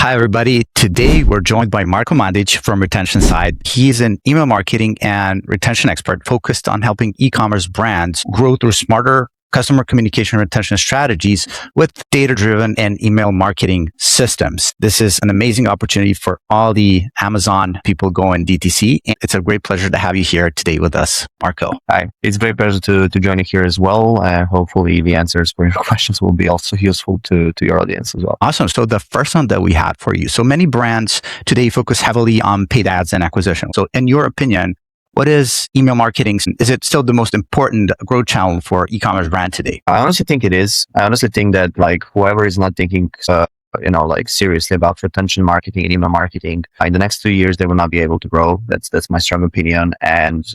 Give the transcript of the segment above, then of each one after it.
Hi, everybody. Today, we're joined by Marko Mandić from Retention Side. He's an email marketing and retention expert focused on helping e-commerce brands grow through smarter customer communication and retention strategies with data-driven and email marketing systems. This is an amazing opportunity for all the Amazon people going DTC. And it's a great pleasure to have you here today with us, Marko. Hi, it's a great pleasure to join you here as well. Hopefully the answers for your questions will be also useful to your audience as well. Awesome. So the first one that we had for you. So many brands today focus heavily on paid ads and acquisition. So in your opinion, what is email marketing? Is it still the most important growth channel for e-commerce brand today? I honestly think it is. I honestly think that whoever is not thinking seriously about retention marketing and email marketing, in the next 2 years, they will not be able to grow. That's my strong opinion. And,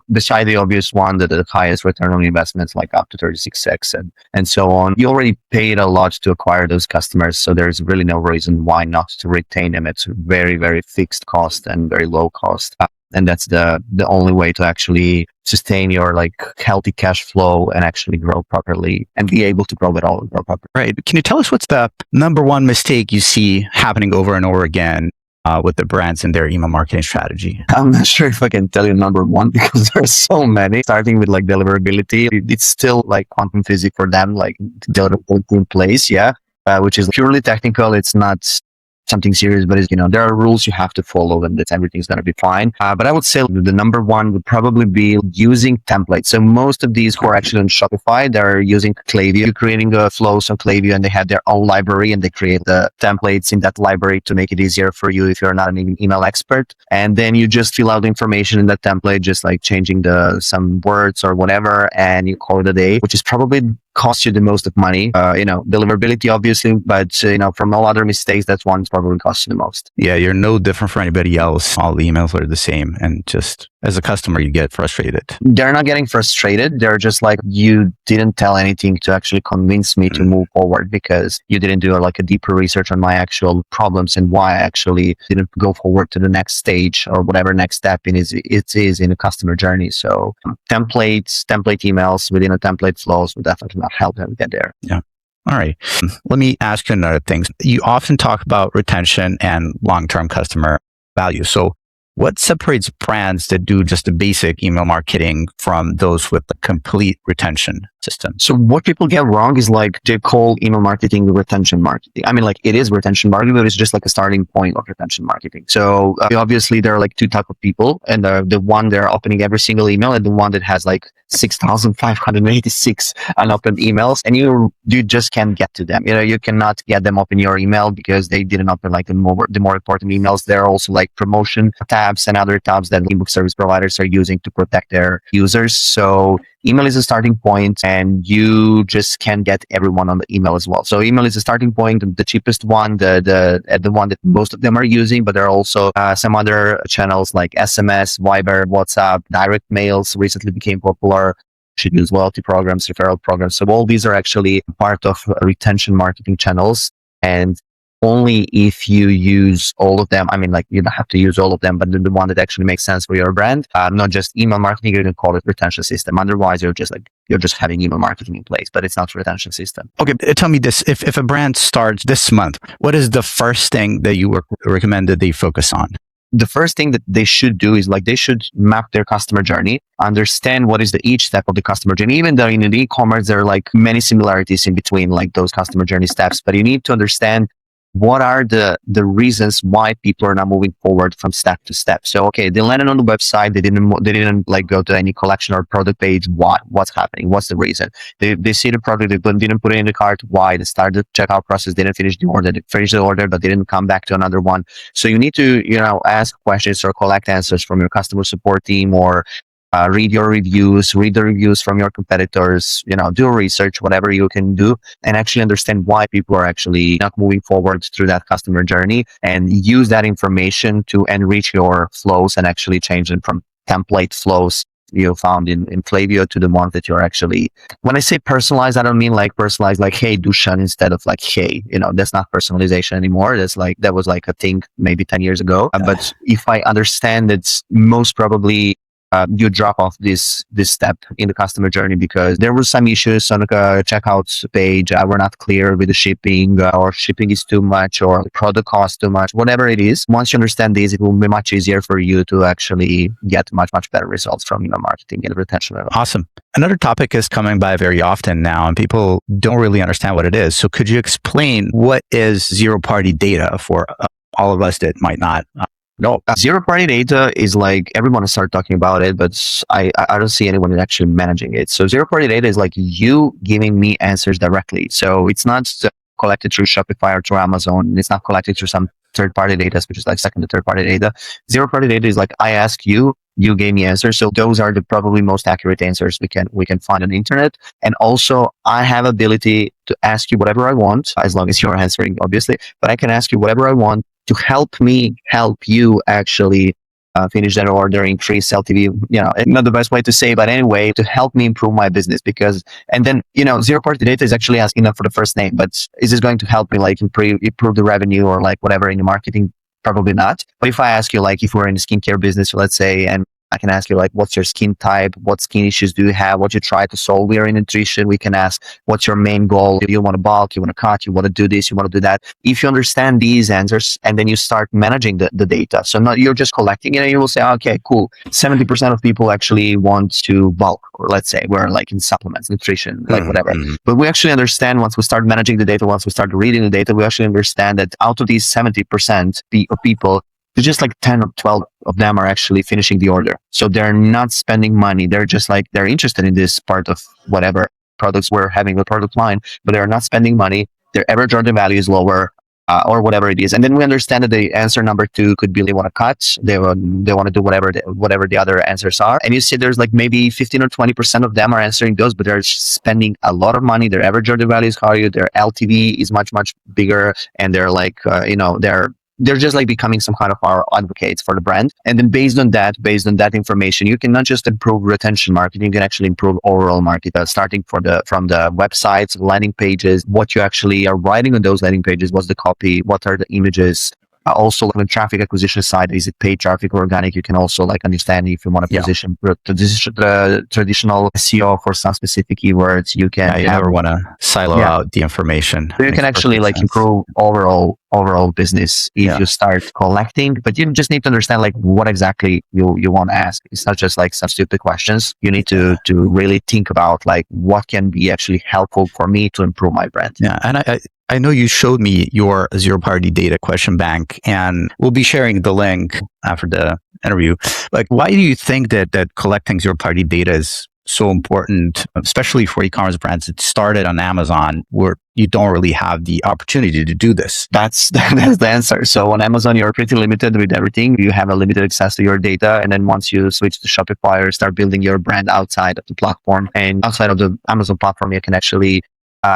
beside the obvious one, that the highest return on investments, like up to 36x and so on, you already paid a lot to acquire those customers. So there's really no reason why not to retain them. It's very, very fixed cost and very low cost. And that's the only way to actually sustain your healthy cash flow and actually grow properly and be able to grow it all and grow properly. Right. Can you tell us what's the number one mistake you see happening over and over again with the brands and their email marketing strategy? I'm not sure if I can tell you number one because there are so many. Starting with deliverability, it's still quantum physics for them, deliverability in place, which is purely technical. It's not something serious, but there are rules you have to follow and everything's going to be fine. But I would say the number one would probably be using templates. So most of these who are actually on Shopify, they're using Klaviyo, creating the flows on Klaviyo, and they have their own library and they create the templates in that library to make it easier for you if you're not an email expert. And then you just fill out the information in that template, just changing some words or whatever, and you call it a day, which is probably cost you the most of money. Deliverability, obviously, but from all other mistakes, that's one probably costs you the most. Yeah, you're no different from anybody else. All the emails are the same, and just as a customer, you get frustrated. They're not getting frustrated. They're just you didn't tell anything to actually convince me to move forward because you didn't do a deeper research on my actual problems and why I actually didn't go forward to the next stage or whatever next step it is in a customer journey. So template emails within a template flows will definitely not help them get there. Yeah. All right. Let me ask you another thing. You often talk about retention and long-term customer value. So what separates brands that do just the basic email marketing from those with the complete retention system? So what people get wrong is they call email marketing retention marketing. I mean, it is retention marketing, but it's just a starting point of retention marketing. So obviously there are two types of people, and the one they're opening every single email, and the one that has 6,586 unopened emails, and you just can't get to them. You cannot get them up in your email because they didn't open the more important emails. There are also promotion tabs and other tabs that ebook service providers are using to protect their users. So email is a starting point, and you just can't get everyone on the email as well. So email is a starting point, the cheapest one, the one that most of them are using, but there are also some other channels like SMS, Viber, WhatsApp, direct mails recently became popular. Should use loyalty programs, referral programs. So all these are actually part of retention marketing channels, and only if you use all of them. I mean, you don't have to use all of them, but the one that actually makes sense for your brand, not just email marketing, you can call it retention system. Otherwise, you're just having email marketing in place, but it's not a retention system. Okay, tell me this: if a brand starts this month, what is the first thing that you recommend that they focus on? The first thing that they should do is they should map their customer journey, understand what is each step of the customer journey. Even though in e-commerce, there are many similarities in between those customer journey steps, but you need to understand what are the reasons why people are not moving forward from step to step. So, okay, they landed on the website. They didn't go to any collection or product page. Why? What's happening? What's the reason? They see the product, they didn't put it in the cart. Why? They started the checkout process, didn't finish the order. They finished the order, but they didn't come back to another one. So you need to, ask questions or collect answers from your customer support team, or read your reviews, read the reviews from your competitors, do research, whatever you can do, and actually understand why people are actually not moving forward through that customer journey, and use that information to enrich your flows and actually change them from template flows you found in Klaviyo to the ones that you're actually, when I say personalized, I don't mean personalized hey Dusan instead of hey, that's not personalization anymore. That was a thing maybe 10 years ago. But if I understand it's most probably you drop off this step in the customer journey because there were some issues on the checkout page. We're not clear with the shipping, or shipping is too much, or the product costs too much, whatever it is. Once you understand this, it will be much easier for you to actually get much better results from email marketing and retention. Awesome. Another topic is coming by very often now, and people don't really understand what it is. So could you explain what is zero-party data for all of us that might not? No, zero-party data is like everyone start talking about it, but I don't see anyone actually managing it. So zero-party data is like you giving me answers directly. So it's not collected through Shopify or through Amazon. It's not collected through some third-party data, which is like second to third-party data. Zero-party data is like I ask you, you gave me answers. So those are the probably most accurate answers we can find on the internet. And also I have ability to ask you whatever I want, as long as you're answering, obviously, but I can ask you whatever I want to help you actually finish that order, increase LTV, not the best way to say, but anyway, to help me improve my business. Because, and then, zero-party data is actually asking them for the first name, but is this going to help me like improve the revenue or like whatever in the marketing? Probably not. But if I ask you, like, if we're in the skincare business, let's say, and I can ask you, like, what's your skin type? What skin issues do you have? What you try to solve? We are in nutrition. We can ask, what's your main goal? Do you want to bulk? You want to cut? You want to do this? You want to do that? If you understand these answers and then you start managing the data. So not you're just collecting it and you will say, okay, cool. 70% of people actually want to bulk, or let's say we're like in supplements, nutrition, like whatever. But we actually understand once we start managing the data, once we start reading the data, we actually understand that out of these 70% of people, there's just like 10 or 12 of them are actually finishing the order. So they're not spending money. They're just like, they're interested in this part of whatever products we're having the product line, but they're not spending money. Their average order value is lower, or whatever it is. And then we understand that the answer number 2 could be they want to cut. They want to do whatever the other answers are. And you see there's like maybe 15 or 20% of them are answering those, but they're spending a lot of money. Their average order value is higher. Their LTV is much bigger. And they're like, they're just like becoming some kind of our advocates for the brand. And then based on that information, you can not just improve retention marketing, you can actually improve overall marketing, starting from the websites, landing pages, what you actually are writing on those landing pages, what's the copy, what are the images. Also on the traffic acquisition side, is it paid traffic or organic? You can also like understand if you want to position the traditional SEO for some specific keywords. You can you never want to silo out the information. So you can actually like improve overall business if you start collecting, but you just need to understand like what exactly you want to ask. It's not just like some stupid questions. You need to really think about like what can be actually helpful for me to improve my brand. Yeah, and I know you showed me your zero-party data question bank, and we'll be sharing the link after the interview. Like, why do you think that collecting zero-party data is so important, especially for e-commerce brands that started on Amazon, where you don't really have the opportunity to do this? That's the answer. So on Amazon, you're pretty limited with everything. You have a limited access to your data. And then once you switch to Shopify or start building your brand outside of the platform and outside of the Amazon platform, you can actually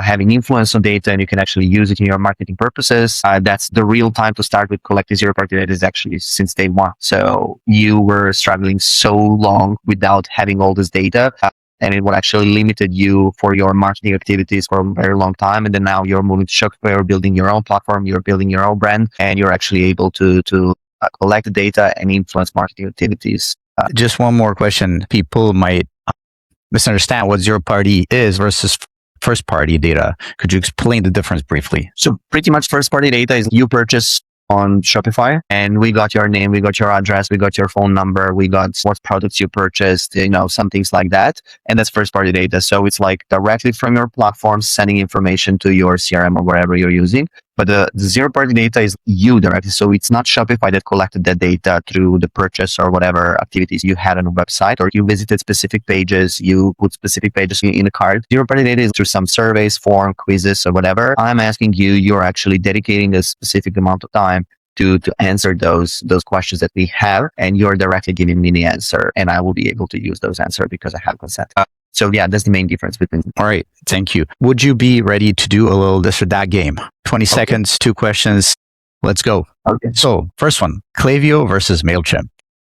having influence on data, and you can actually use it in your marketing purposes. That's the real time to start with collecting zero-party data, is actually since day one. So you were struggling so long without having all this data, and it would actually limited you for your marketing activities for a very long time. And then now you're moving to Shopify, you're building your own platform, you're building your own brand, and you're actually able to collect the data and influence marketing activities. Just one more question. People might misunderstand what zero-party is versus first-party data. Could you explain the difference briefly? So pretty much first-party data is you purchase on Shopify and we got your name, we got your address, we got your phone number, we got what products you purchased, some things like that. And that's first-party data. So it's like directly from your platform sending information to your CRM or wherever you're using. But the zero-party data is you directly. So it's not Shopify that collected that data through the purchase or whatever activities you had on a website, or you visited specific pages, you put specific pages in a cart. Zero-party data is through some surveys, form, quizzes, or whatever. I'm asking you, you're actually dedicating a specific amount of time to answer those questions that we have, and you're directly giving me the answer, and I will be able to use those answers because I have consent. So yeah, that's the main difference between. All right. Thank you. Would you be ready to do a little this or that game? 20 seconds, 2 questions. Let's go. Okay. So first one, Klaviyo versus MailChimp.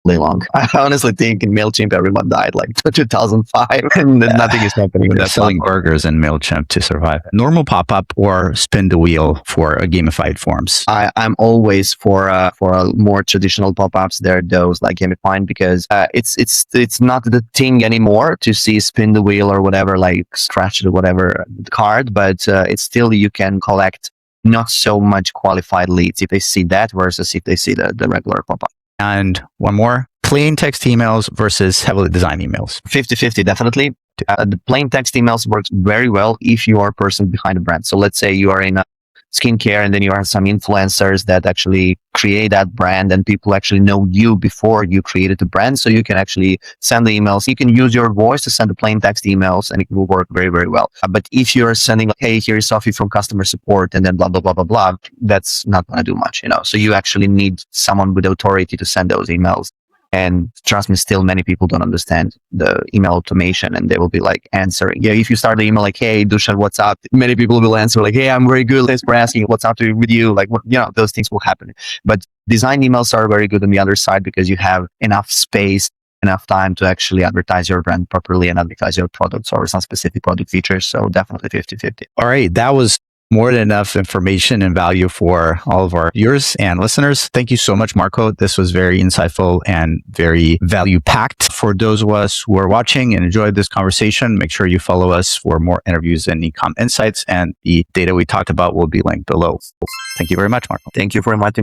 long. I honestly think in MailChimp, everyone died like 2005 and nothing is happening with They're that selling platform. burgers in MailChimp to survive. Normal pop-up or spin the wheel for a gamified forms? I'm always for a more traditional pop-ups. They're those like gamifying because it's not the thing anymore to see spin the wheel or whatever, like scratch the whatever card, but it's still you can collect not so much qualified leads if they see that versus if they see the regular pop-up. And one more, plain text emails versus heavily designed emails. 50-50, definitely. The plain text emails works very well if you are a person behind a brand. So let's say you are in a skincare and then you have some influencers that actually create that brand and people actually know you before you created the brand. So you can actually send the emails. You can use your voice to send the plain text emails and it will work very, very well. But if you're sending, like, hey, here's Sophie from customer support and then blah, blah, blah, blah, blah, that's not going to do much, So you actually need someone with authority to send those emails. And trust me, still many people don't understand the email automation and they will be like answering. Yeah, if you start the email like, hey, Dusan, what's up? Many people will answer like, hey, I'm very good. Thanks for asking. What's up with you? Like, those things will happen. But design emails are very good on the other side because you have enough space, enough time to actually advertise your brand properly and advertise your products or some specific product features. So definitely 50-50. All right. That was more than enough information and value for all of our viewers and listeners. Thank you so much, Marko. This was very insightful and very value packed. For those of us who are watching and enjoyed this conversation, make sure you follow us for more interviews and e-com insights, and the data we talked about will be linked below. Thank you very much, Marko. Thank you for inviting me.